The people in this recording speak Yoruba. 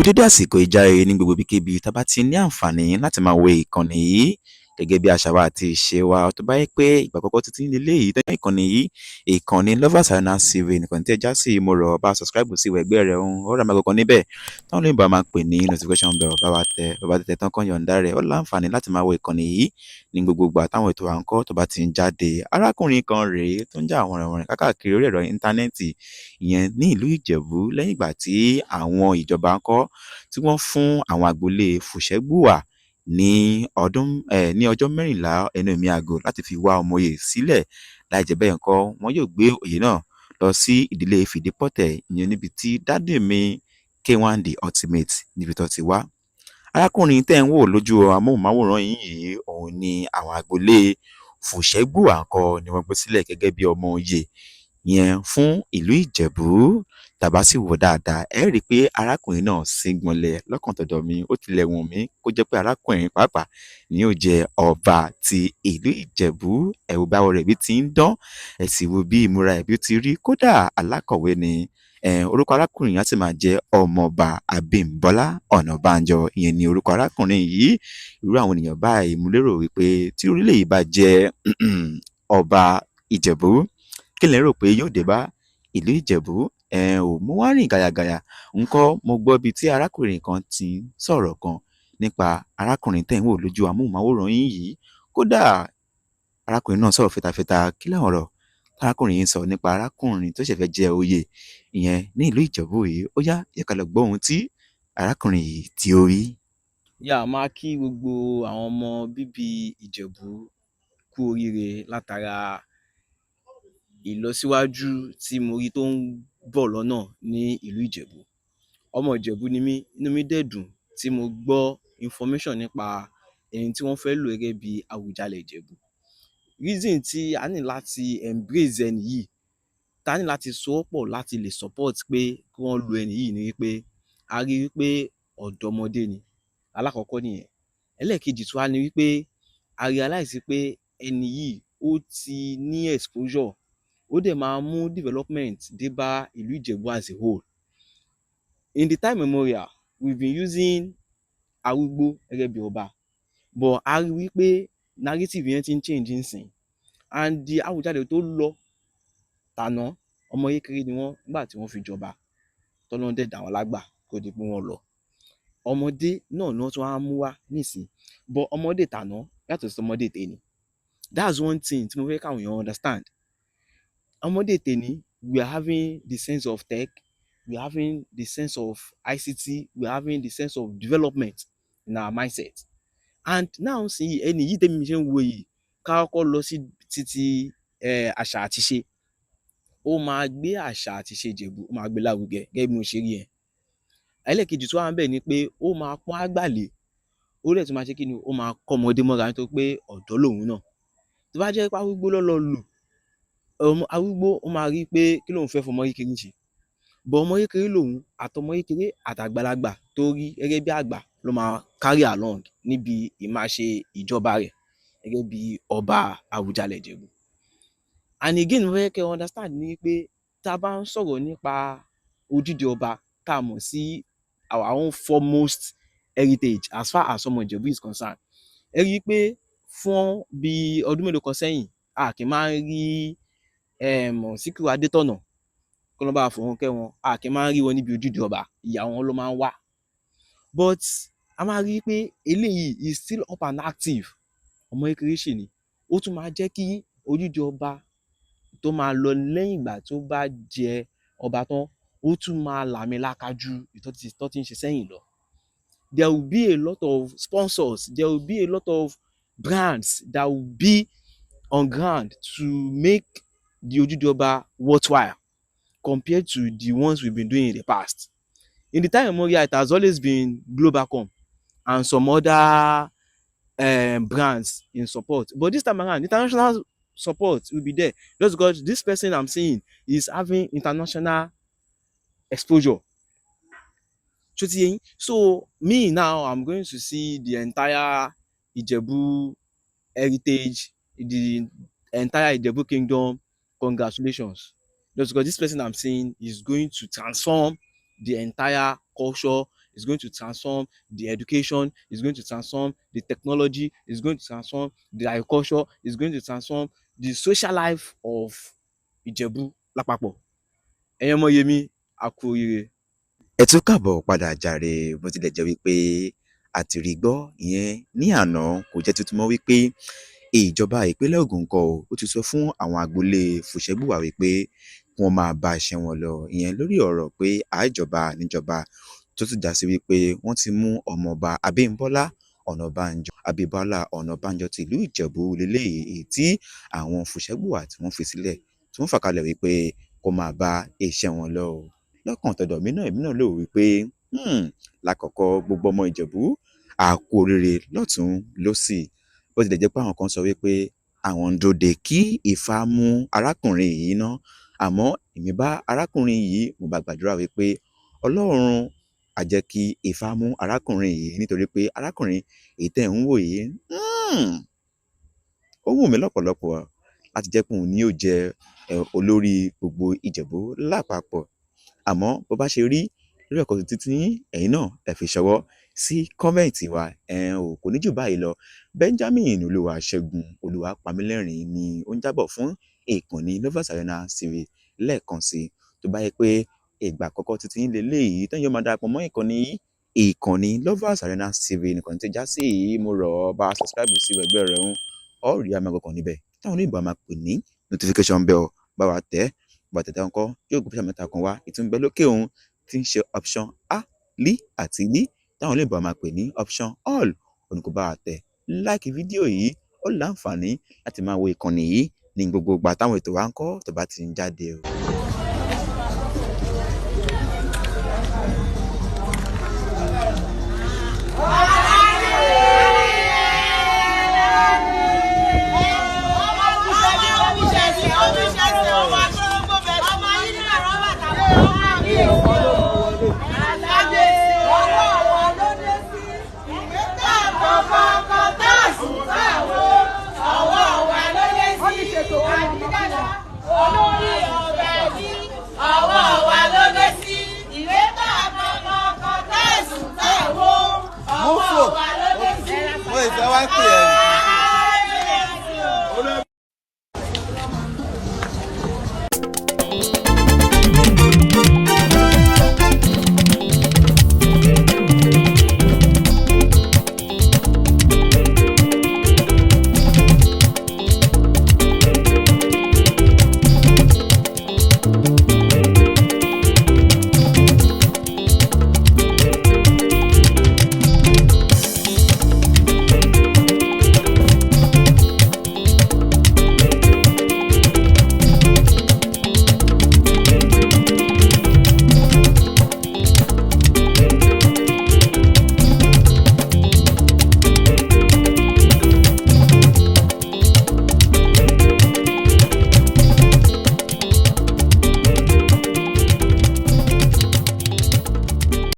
Dédé àsìkò ìjáre ní gbogbo ibikíbi tá a bá ti ní àǹfààní láti máa wo ìkànnì yìí gẹ́gẹ́ bí àṣà wa àti ìṣe wa tó bá yẹ pé ìgbà àkọ́kọ́ títí nílé yìí tẹ́lẹ̀ ìkànnì yìí ìkànnì Lovers Arena TV nìkan tí ẹ já sí mo rọ̀ bá subscribe sí ìwẹ̀ ẹgbẹ́ rẹ̀ ohun ọ̀rọ̀ àmọ́ kankan níbẹ̀ táwọn olóyìnbó máa ń pè ní notification bell bá tẹ tán kan yọ̀ǹda rẹ̀ ó láǹfààní láti máa wo ìkànnì yìí ní gbogbo ìgbà táwọn ètò à ń kọ́ tó bá ti ń jáde arákùnrin kan rèé tó ń jà àwọn ọ̀rẹ́ káàkiri orí ẹ̀rọ íńtánẹ́ẹ̀tì ìyẹn ní ìlú Ìjẹ̀bú lẹ́yìn ìgbà tí àwọn ìjọba ń kọ́ tí wọ́n fún àwọn agboolé Fùṣẹ́gbùwà ní ọjọ́ mẹ́rìnlá ẹnu ẹ̀mí aago láti fi wá ọmọ oyè sílẹ̀ láì jẹ́ bẹ́ẹ̀ ńkọ́ wọn yóò gbé oyè náà lọ sí ìdílé Fìdípọ̀tẹ̀ ìyẹn níbi tí dádì mi K1 The Ultimate níbi tó ti wá. arákùnrin tẹ́ ń wò lójú amóhùnmáwòrán yìí òun ni àwọn agboolé Fùṣẹ́gbùwà ńkọ́ ni wọ́n gbé sílẹ̀ gẹ́gẹ́ bí ọmọ oyè yẹn fún ìlú Ìjẹ̀bú tàbá sì wò dáadáa ẹ rí i pé arákùnrin náà sígbọnlẹ̀ lọ́kàn tọ̀dọ̀ mi ó tilẹ̀ wùn mí kó jẹ́ pé arákùnrin pàápàá ni yóò jẹ ọba ti ìlú Ìjẹ̀bú ẹ wò báwo rẹ̀ bí ti ń dán ẹ sì wò bí ìmúra ẹ̀ bí ó ti rí kódà alákọ̀wé ni orúkọ arákùnrin yẹn á sì máa jẹ́ Ọmọọba Abímbọ́lá Ọ̀nàbánjọ ìyẹn ni orúkọ arákùnrin yìí irú àwọn ènìyàn báyìí mo lérò wípé tí orílẹ̀ yìí bá jẹ́ ọba Ìjẹ̀bú kí lẹ rò pé yóò dé bá ìlú Ìjẹ̀bú mo wá rìn gàyàgàyà ńkọ́ mo gbọ́ bíi tí arákùnrin kan ti ń sọ̀rọ̀ kan nípa arákùnrin tẹ́ ń wò lójú amóhùnmáwòrán yìí kódà arákùnrin náà sọ̀rọ̀ fetafeta kí làwọn ọ̀rọ̀ arákùnrin yìí ń sọ nípa arákùnrin tó ṣẹ̀fẹ̀ jẹ oyè ìyẹn ní ìlú Ìjẹ̀bú yìí ó yá yẹ ká lọ gbọ́ ohun tí arákùnrin yìí tí ó rí. máa kí gbogbo àwọn ọmọ bíbí Ìjẹ̀bú kú oríire látara ìlọsíwájú tí mo rí tó ń bọ̀ lọ́nà ní ìlú Ìjẹ̀bú. ọmọ Ìjẹ̀bú ni mí inú mi dẹ̀ dùn tí mo gbọ́ information nípa ẹni tí wọ́n fẹ́ lò gẹ́gẹ́ bí Àwùjalẹ̀ Ìjẹ̀bú. reason tí a ní láti embrace ẹni yìí tá a ní láti sowọ́pọ̀ láti lè support pé kí wọ́n lo ẹni yìí ni wípé a rí wípé ọ̀dọ́mọdé ni alákọ̀ọ́kọ́ nìyẹn. ẹlẹ́ẹ̀kejì tó wá ní wípé a realize pé ẹni yìí ó ti ní exposure ó dẹ̀ máa mú development dé bá ìlú Ìjẹ̀bú as a whole. In the time memorial we've been using Arúgbó gẹ́gẹ́ bí ọba but a rí wípé narrative yẹn ti ń change nsìn and the Àwùjalẹ̀ tó lọ tàná ọmọ kékeré ni wọ́n nígbà tí wọ́n fi jọba tọ́lọ́run dẹ̀ dá wọn lágbà kó di pé wọ́n lọ. ọmọdé náà ni wọ́n tún wá mú wá nísìn but ọmọdé tàná yàtọ̀ sí ọmọdé tèní. That's one thing tí mo fẹ́ káwọn èèyàn understand. ọmọdé tèní we are having the sense of tech, we are having the sense of ICT, we are having the sense of development in our mindset. And now sí ẹni yìí tẹ́mi ṣe ń wo yìí ká kọ́kọ́ lọ sí títí àṣà àti ṣe. ó máa gbé àṣà àti ṣe Ìjẹ̀bú ó máa gbé lárugẹ gẹ́gẹ́ bí mo ṣe rí ẹ̀. ẹlẹ́ẹ̀kejì tó wà ń bẹ̀ ni pé ó máa pọ́n àgbàlẹ̀ ó dẹ̀ tún máa ṣe kí ni ó máa kọ́ ọmọdé mọ́ra nítorí pé ọ̀dọ́ lòun náà. tó bá jẹ́ pé Arúgbó lọ́lọ́ lò Arúgbó ó máa rí pé kí lòun fẹ́ fọmọ kékeré ṣe bọ̀ ọmọ kékeré lòun àtọmọ kékeré àtàgbàlagbà tó rí gẹ́gẹ́ bí àgbà ló máa carry along níbi ìmáṣe ìjọba rẹ̀ gẹ́gẹ́ bí ọba Àwùjalẹ̀ Ìjẹ̀bú. And again mo fẹ́ kẹ́ understand ni pé tá a bá ń sọ̀rọ̀ nípa odidi ọba tá a mọ̀ sí our own foremost heritage as far as ọmọ Ìjẹ̀bú is concerned. ẹ rí i pé fún bí ọdún mélòó kan sẹ́yìn a kì í máa ń rí Síkírù Adétọ̀nà kó ló bá fòun kẹ́ wọn a kì í máa ń rí wọn níbi ojúde ọba ìyá wọn ló máa ń wà but a máa rí i pé eléyìí is still up and active ọmọ kékeré ṣì ni ó tún máa jẹ́ kí ojúde ọba tó máa lọ lẹ́yìn ìgbà tó bá jẹ ọba tán ó tún máa làmìlaka ju tó ti ń ṣe sẹ́yìn lọ. There will be a lot of sponsors, there will be a lot of brands that will be on ground to make the Ojúde Ọba worthwhile compared to the ones we've been doing in the past. In the time memorial, it has always been Globacom and some other brands in support. But this time around, international support will be there just because this person I'm seeing is having international exposure. So me now, I'm going to see the entire Ijebu heritage, the entire Ijebu kingdom. Congratulations. Just because this person I'm seeing is going to transform the entire culture, is going to transform the education, is going to transform the technology, is going to transform the agriculture, is going to transform the social life of Ijebu lápapọ̀. Ẹ̀yin ọmọ Yemi, a kú oríire. Ẹ tún káàbọ̀ padà jàre, bó tilẹ̀ jẹ́ wípé a ti rí gbọ́ ìyẹn ní àná kò jẹ́ tuntun mọ́ wípé ìjọba ìpínlẹ̀ Ògùn kọ́ ó ti sọ fún àwọn agboolé Fùṣẹ́bùwà wípé kí wọ́n máa bá iṣẹ́ wọn lọ ìyẹn lórí ọ̀rọ̀ pé àìjọba níjọba tó tún já sí wípé wọ́n ti mú ọmọọba Abímbọ́lá Ọ̀nàbánjọ tìlú Ìjẹ̀bú lélẹ́yìí tí àwọn Fùṣẹ́bùwà tí wọ́n fi sílẹ̀ tí wọ́n fà kalẹ̀ wípé kó máa bá iṣẹ́ wọn lọ. Lọ́kàn tọ̀dọ̀ èmi náà lò wípé lákọ̀ọ́kọ́ gbogbo ọmọ Ìjẹ̀bú a kú oríire lọ́tún lósì bó tilẹ̀ jẹ́ pé àwọn kan sọ wípé àwọn ń dòde kí Ifá mú arákùnrin yìí ná àmọ́ èmi bá arákùnrin yìí mo bá gbàdúrà wípé Ọlọ́run á jẹ́ kí Ifá mú arákùnrin yìí nítorí pé arákùnrin èyí tẹ́ ń wò yìí ó wù mí lọ́pọ̀lọpọ̀ láti jẹ́ pé òun ni yóò jẹ́ olórí gbogbo Ìjẹ̀bú lápapọ̀. Àmọ́ bó bá ṣe rí lórí ọkọ̀ títí ẹ̀yin náà ẹ fi ṣọwọ́ sí kọ́mẹ̀ǹtì wa kò ní jù báyìí lọ. Benjamin Olúwaṣẹ́gun Olúwapamílẹ́rìn ni ó ń jábọ̀ fún ìkànnì Lovers Arena TV lẹ́ẹ̀kan sí tó bá yẹ pé ìgbà àkọ́kọ́ títí ń lélẹ́yìí tẹ́yìn yóò máa darapọ̀ mọ́ ìkànnì Lovers Arena TV nìkan tí já sí mo rọ̀ ọ́ bá subscribe sí ẹgbẹ́ rẹ̀ ń ọ́ rí àmì àgọ́kàn níbẹ̀ táwọn oníbàá máa pè ní notification bell bá wa tẹ̀ bàtẹ̀tẹ̀ ńkọ́ yóò gbé pẹ́sà mẹ́ta kan wá ìtúnbẹ́ lókè òun tí ń ṣe option a lí àti lí táwọn olóyìnbó máa pè ní option all oníkó bá wa tẹ̀ láìkì fídíò yìí ó láǹfààní láti máa wo ìkànnì yìí ní gbogbo ìgbà táwọn ètò wa ń kọ́ tó bá ti ń jáde o.